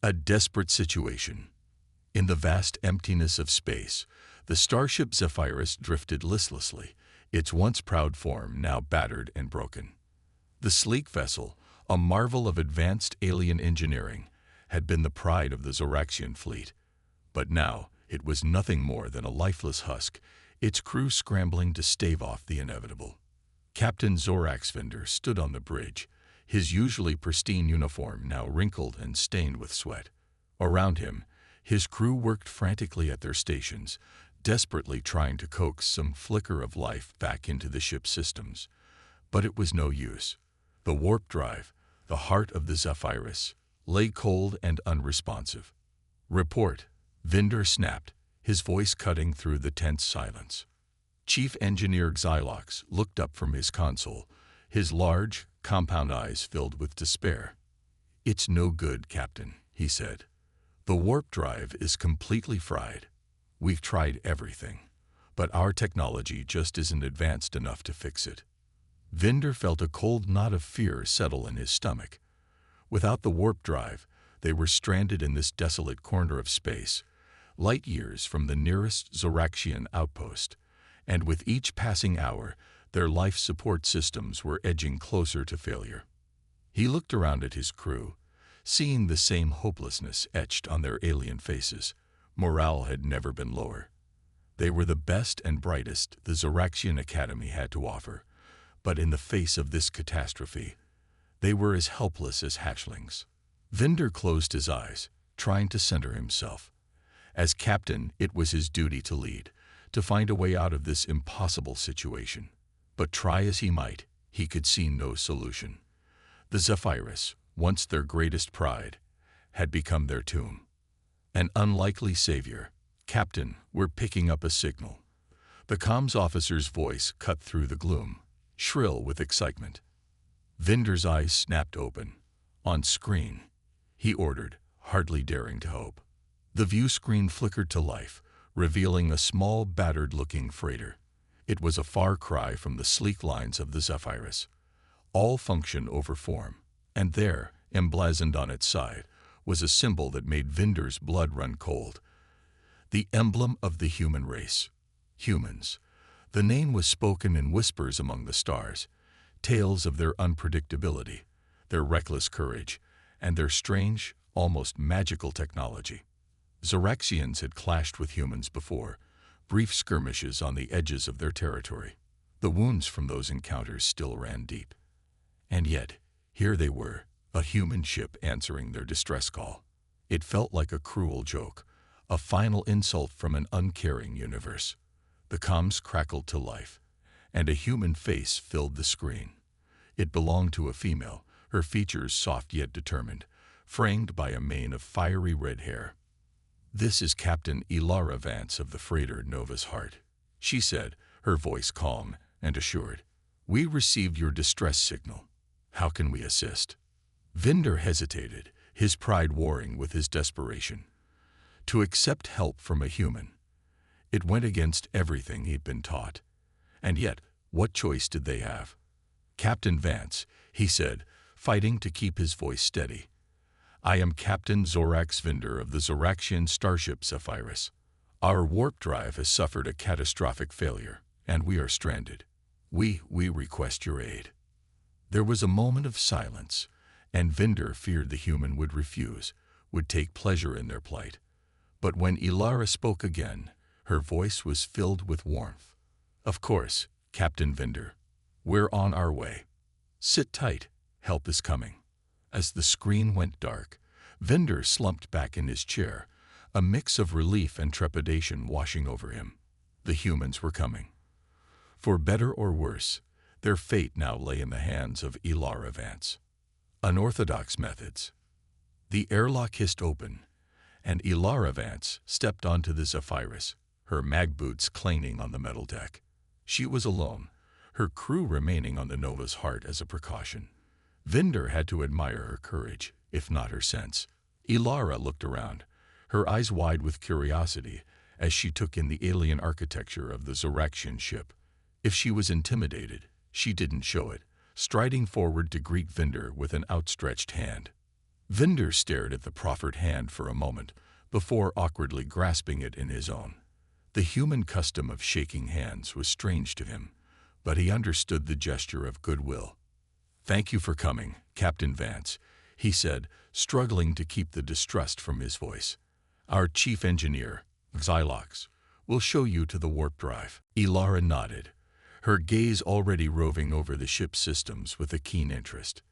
A desperate situation. In the vast emptiness of space, the starship Zephyrus drifted listlessly, its once proud form now battered and broken. The sleek vessel, a marvel of advanced alien engineering, had been the pride of the Zoraxian fleet. But now it was nothing more than a lifeless husk, its crew scrambling to stave off the inevitable. Captain Zorax Vinder stood on the bridge, his usually pristine uniform now wrinkled and stained with sweat. Around him, his crew worked frantically at their stations, desperately trying to coax some flicker of life back into the ship's systems. But it was no use. The warp drive, the heart of the Zephyrus, lay cold and unresponsive. "Report," Vinder snapped, his voice cutting through the tense silence. Chief Engineer Xylox looked up from his console, his large, compound eyes filled with despair. "It's no good, Captain," he said. "The warp drive is completely fried. We've tried everything, but our technology just isn't advanced enough to fix it." Vinder felt a cold knot of fear settle in his stomach. Without the warp drive, they were stranded in this desolate corner of space, light years from the nearest Zoraxian outpost, and with each passing hour, their life support systems were edging closer to failure. He looked around at his crew, seeing the same hopelessness etched on their alien faces. Morale had never been lower. They were the best and brightest the Zoraxian Academy had to offer, but in the face of this catastrophe, they were as helpless as hatchlings. Vinder closed his eyes, trying to center himself. As captain, it was his duty to lead, to find a way out of this impossible situation. But try as he might, he could see no solution. The Zephyrus, once their greatest pride, had become their tomb. An unlikely savior. "Captain, we're picking up a signal." The comms officer's voice cut through the gloom, shrill with excitement. Vinder's eyes snapped open. "On screen," he ordered, hardly daring to hope. The view screen flickered to life, revealing a small, battered-looking freighter. It was a far cry from the sleek lines of the Zephyrus. All function over form, and there, emblazoned on its side, was a symbol that made Vinder's blood run cold. The emblem of the human race. Humans. The name was spoken in whispers among the stars, tales of their unpredictability, their reckless courage, and their strange, almost magical technology. Zoraxians had clashed with humans before, brief skirmishes on the edges of their territory. The wounds from those encounters still ran deep. And yet, here they were, a human ship answering their distress call. It felt like a cruel joke, a final insult from an uncaring universe. The comms crackled to life, and a human face filled the screen. It belonged to a female, her features soft yet determined, framed by a mane of fiery red hair. "This is Captain Ilara Vance of the freighter Nova's Heart," she said, her voice calm and assured. "We received your distress signal. How can we assist?" Vinder hesitated, his pride warring with his desperation. To accept help from a human, it went against everything he'd been taught. And yet, what choice did they have? "Captain Vance," he said, fighting to keep his voice steady. "I am Captain Zorax Vinder of the Zoraxian starship Zephyrus. Our warp drive has suffered a catastrophic failure, and we are stranded. We request your aid." There was a moment of silence, and Vinder feared the human would refuse, would take pleasure in their plight. But when Ilara spoke again, her voice was filled with warmth. "Of course, Captain Vinder. We're on our way. Sit tight, help is coming." As the screen went dark, Vinder slumped back in his chair, a mix of relief and trepidation washing over him. The humans were coming. For better or worse, their fate now lay in the hands of Ilara Vance. Unorthodox methods. The airlock hissed open, and Ilara Vance stepped onto the Zephyrus, her mag boots clanging on the metal deck. She was alone, her crew remaining on the Nova's Heart as a precaution. Vinder had to admire her courage, if not her sense. Ilara looked around, her eyes wide with curiosity as she took in the alien architecture of the Zoraxian ship. If she was intimidated, she didn't show it, striding forward to greet Vinder with an outstretched hand. Vinder stared at the proffered hand for a moment before awkwardly grasping it in his own. The human custom of shaking hands was strange to him, but he understood the gesture of goodwill. "Thank you for coming, Captain Vance," he said, struggling to keep the distrust from his voice. "Our chief engineer, Xylox, will show you to the warp drive." Ilara nodded, her gaze already roving over the ship's systems with a keen interest.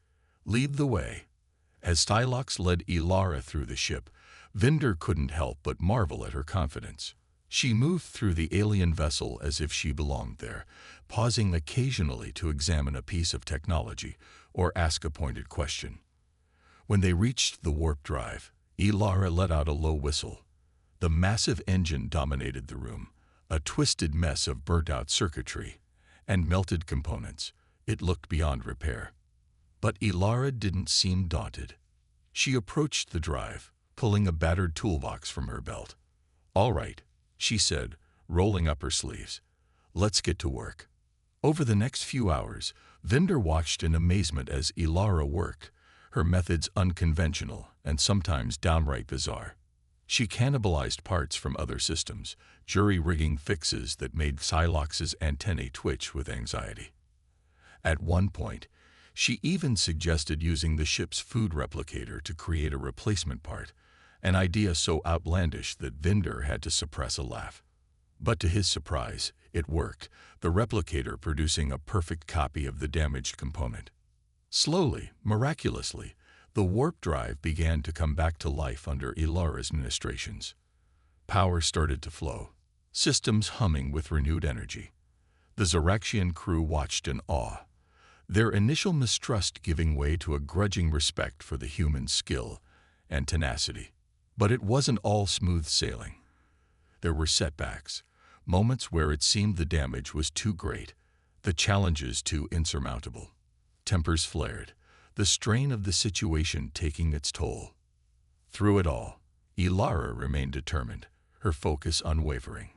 "Lead the way." As Xylox led Ilara through the ship, Vinder couldn't help but marvel at her confidence. She moved through the alien vessel as if she belonged there, pausing occasionally to examine a piece of technology or ask a pointed question. When they reached the warp drive, Ilara let out a low whistle. The massive engine dominated the room, a twisted mess of burnt-out circuitry and melted components. It looked beyond repair. But Ilara didn't seem daunted. She approached the drive, pulling a battered toolbox from her belt. "All right," she said, rolling up her sleeves. "Let's get to work." Over the next few hours, Vinder watched in amazement as Ilara worked, her methods unconventional and sometimes downright bizarre. She cannibalized parts from other systems, jury-rigging fixes that made Xylox's antennae twitch with anxiety. At one point, she even suggested using the ship's food replicator to create a replacement part, an idea so outlandish that Vinder had to suppress a laugh. But to his surprise, it worked, the replicator producing a perfect copy of the damaged component. Slowly, miraculously, the warp drive began to come back to life under Ilara's ministrations. Power started to flow, systems humming with renewed energy. The Zoraxian crew watched in awe, their initial mistrust giving way to a grudging respect for the human skill and tenacity. But it wasn't all smooth sailing. There were setbacks, moments where it seemed the damage was too great, the challenges too insurmountable. Tempers flared, the strain of the situation taking its toll. Through it all, Ilara remained determined, her focus unwavering.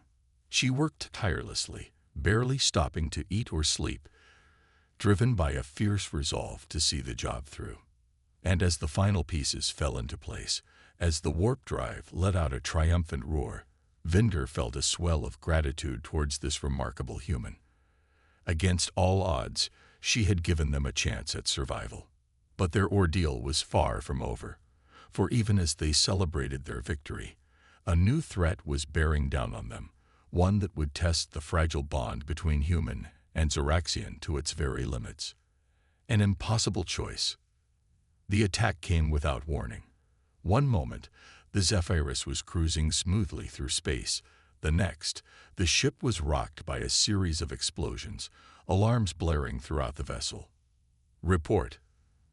She worked tirelessly, barely stopping to eat or sleep, driven by a fierce resolve to see the job through. And as the final pieces fell into place, as the warp drive let out a triumphant roar, Vinder felt a swell of gratitude towards this remarkable human. Against all odds, she had given them a chance at survival. But their ordeal was far from over, for even as they celebrated their victory, a new threat was bearing down on them, one that would test the fragile bond between human and Zoraxian to its very limits. An impossible choice. The attack came without warning. One moment, the Zephyrus was cruising smoothly through space. The next, the ship was rocked by a series of explosions, alarms blaring throughout the vessel. "Report,"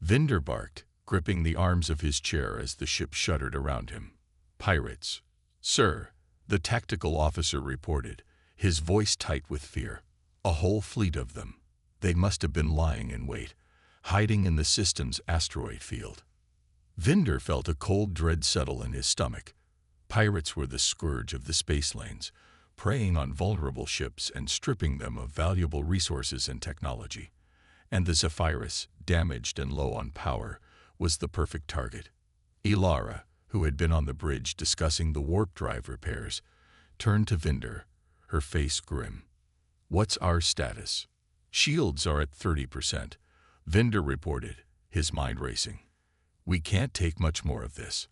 Vinder barked, gripping the arms of his chair as the ship shuddered around him. "Pirates." "Sir," the tactical officer reported, his voice tight with fear. "A whole fleet of them. They must have been lying in wait, hiding in the system's asteroid field." Vinder felt a cold dread settle in his stomach. Pirates were the scourge of the space lanes, preying on vulnerable ships and stripping them of valuable resources and technology. And the Zephyrus, damaged and low on power, was the perfect target. Ilara, who had been on the bridge discussing the warp drive repairs, turned to Vinder, her face grim. "What's our status?" "Shields are at 30%, Vinder reported, his mind racing. "We can't take much more of this."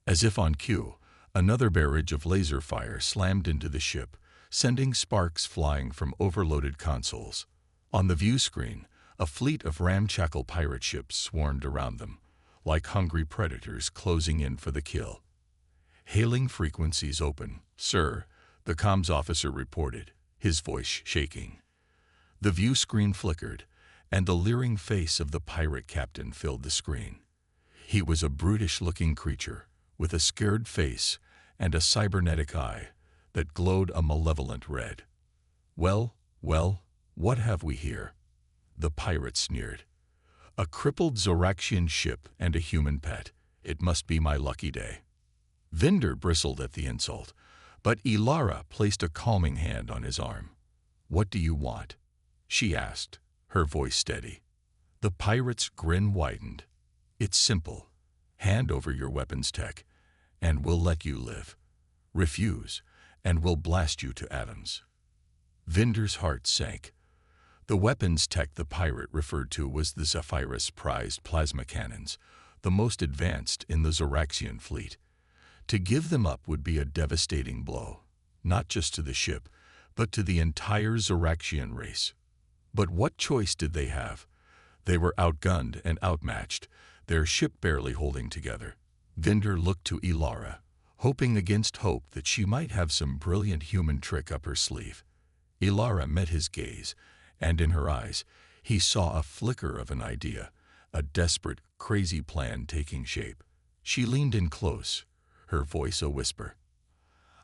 As if on cue, another barrage of laser fire slammed into the ship, sending sparks flying from overloaded consoles. On the view screen, a fleet of ramshackle pirate ships swarmed around them, like hungry predators closing in for the kill. "Hailing frequencies open, sir," the comms officer reported, his voice shaking. The view screen flickered, and the leering face of the pirate captain filled the screen. He was a brutish-looking creature, with a scared face and a cybernetic eye that glowed a malevolent red. Well, what have we here?" The pirate sneered. "A crippled Zoraxian ship and a human pet. It must be my lucky day." Vinder bristled at the insult, but Ilara placed a calming hand on his arm. "What do you want?" she asked, her voice steady. The pirate's grin widened. "It's simple. Hand over your weapons tech, and we'll let you live. Refuse, and we'll blast you to atoms." Vinder's heart sank. The weapons tech the pirate referred to was the Zephyrus prized plasma cannons, the most advanced in the Zoraxian fleet. To give them up would be a devastating blow, not just to the ship, but to the entire Zoraxian race. But what choice did they have? They were outgunned and outmatched, their ship barely holding together. Vinder looked to Ilara, hoping against hope that she might have some brilliant human trick up her sleeve. Ilara met his gaze, and in her eyes, he saw a flicker of an idea, a desperate, crazy plan taking shape. She leaned in close, her voice a whisper.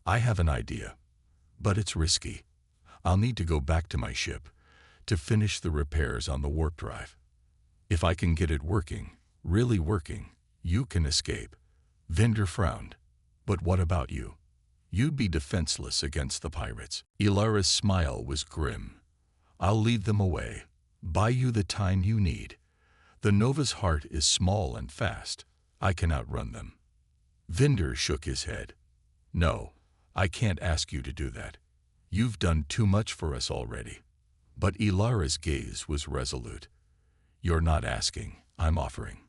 "I have an idea, but it's risky. I'll need to go back to my ship to finish the repairs on the warp drive. If I can get it working, really working, you can escape." Vinder frowned. "But what about you? You'd be defenseless against the pirates." Ilara's smile was grim. "I'll lead them away, buy you the time you need. The Nova's heart is small and fast. I can outrun them." Vinder shook his head. "No, I can't ask you to do that. You've done too much for us already." But Ilara's gaze was resolute. "You're not asking, I'm offering.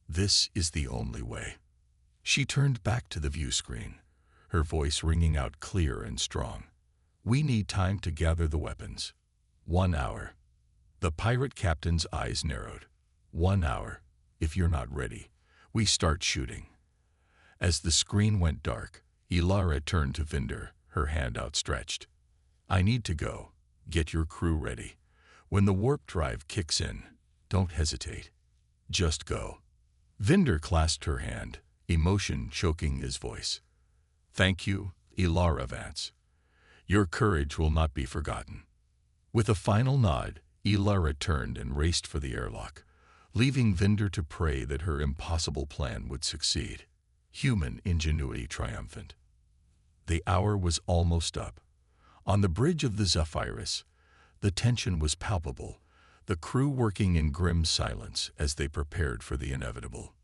This is the only way." She turned back to the view screen, her voice ringing out clear and strong. "We need time to gather the weapons. 1 hour." The pirate captain's eyes narrowed. 1 hour. If you're not ready, we start shooting." As the screen went dark, Ilara turned to Vinder, her hand outstretched. "I need to go. Get your crew ready. When the warp drive kicks in, don't hesitate. Just go." Vinder clasped her hand, emotion choking his voice. "Thank you, Ilara Vance. Your courage will not be forgotten." With a final nod, Ilara turned and raced for the airlock, leaving Vinder to pray that her impossible plan would succeed. Human ingenuity triumphant. The hour was almost up. On the bridge of the Zephyrus, the tension was palpable, the crew working in grim silence as they prepared for the inevitable.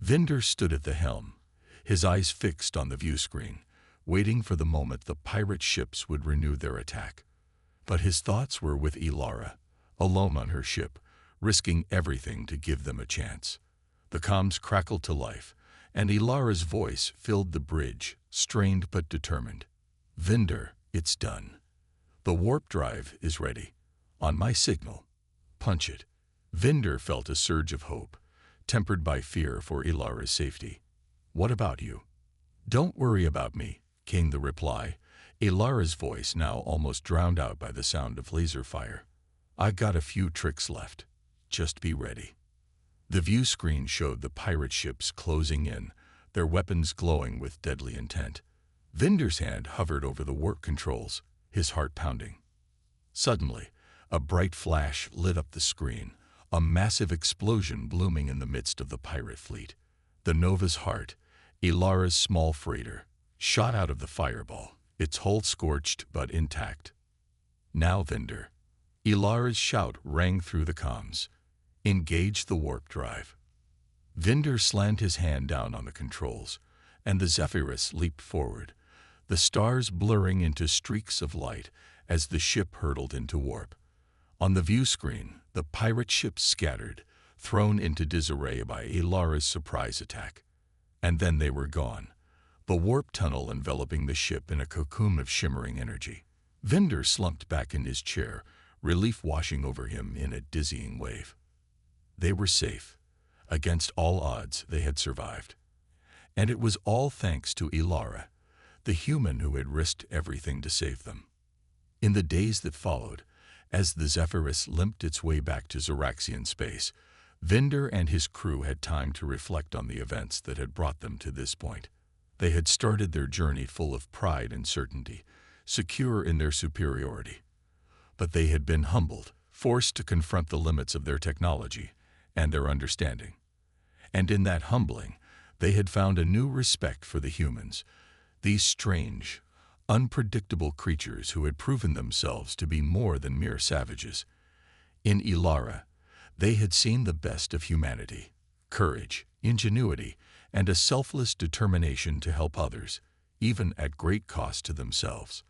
Vinder stood at the helm, his eyes fixed on the view screen, waiting for the moment the pirate ships would renew their attack. But his thoughts were with Ilara, alone on her ship, risking everything to give them a chance. The comms crackled to life, and Ilara's voice filled the bridge, strained but determined. "Vinder, it's done. The warp drive is ready. On my signal, punch it." Vinder felt a surge of hope, tempered by fear for Ilara's safety. "What about you?" "Don't worry about me," came the reply, Ilara's voice now almost drowned out by the sound of laser fire. "I've got a few tricks left. Just be ready." The view screen showed the pirate ships closing in, their weapons glowing with deadly intent. Vinder's hand hovered over the warp controls, his heart pounding. Suddenly, a bright flash lit up the screen, a massive explosion blooming in the midst of the pirate fleet. The Nova's heart, Ilara's small freighter, shot out of the fireball, its hull scorched but intact. "Now, Vinder." Ilara's shout rang through the comms. "Engage the warp drive." Vinder slammed his hand down on the controls, and the Zephyrus leaped forward, the stars blurring into streaks of light as the ship hurtled into warp. On the view screen, the pirate ships scattered, thrown into disarray by Ilara's surprise attack. And then they were gone, the warp tunnel enveloping the ship in a cocoon of shimmering energy. Vinder slumped back in his chair, relief washing over him in a dizzying wave. They were safe. Against all odds, they had survived. And it was all thanks to Ilara, the human who had risked everything to save them. In the days that followed, as the Zephyrus limped its way back to Zoraxian space, Vinder and his crew had time to reflect on the events that had brought them to this point. They had started their journey full of pride and certainty, secure in their superiority. But they had been humbled, forced to confront the limits of their technology and their understanding. And in that humbling, they had found a new respect for the humans, these strange, unpredictable creatures who had proven themselves to be more than mere savages. In Ilara, they had seen the best of humanity, courage, ingenuity, and a selfless determination to help others, even at great cost to themselves.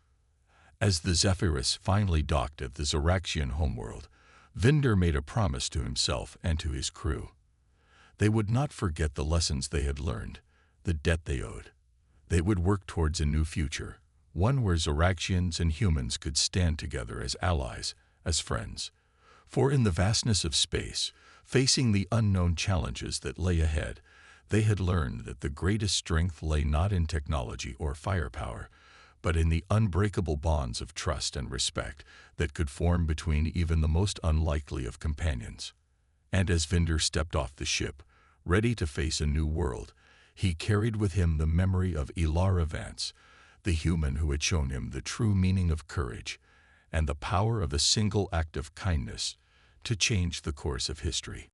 As the Zephyrus finally docked at the Zoraxian homeworld, Vinder made a promise to himself and to his crew. They would not forget the lessons they had learned, the debt they owed. They would work towards a new future, one where Zoraxians and humans could stand together as allies, as friends. For in the vastness of space, facing the unknown challenges that lay ahead, they had learned that the greatest strength lay not in technology or firepower, but in the unbreakable bonds of trust and respect that could form between even the most unlikely of companions. And as Vinder stepped off the ship, ready to face a new world, he carried with him the memory of Ilara Vance, the human who had shown him the true meaning of courage and the power of a single act of kindness to change the course of history.